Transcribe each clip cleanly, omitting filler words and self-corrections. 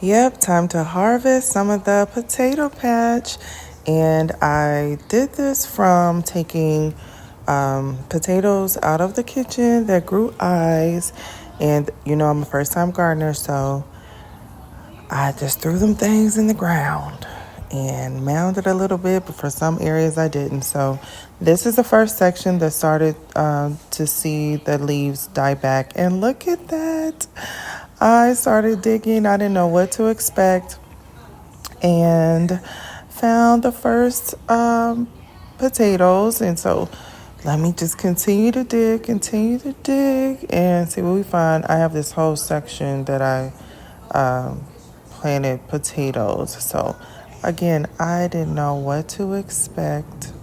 Yep, time to harvest some of the potato patch. And I did this from taking potatoes out of the kitchen that grew eyes. And, I'm a first time gardener, so I just threw them things in the ground and mounded a little bit, but for some areas I didn't. So this is the first section that started to see the leaves die back. And look at that. I started digging. I didn't know what to expect and found the first potatoes. And so let me just continue to dig, and see what we find. I have this whole section that I planted potatoes. So again, I didn't know what to expect.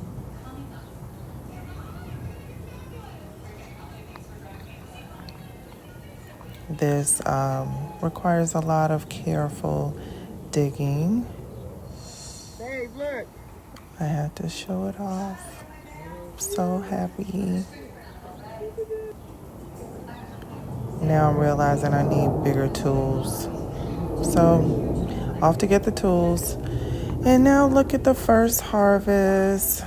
This requires a lot of careful digging. Hey, look. I had to show it off. I'm so happy. Now I'm realizing I need bigger tools. So off to get the tools. And now look at the first harvest.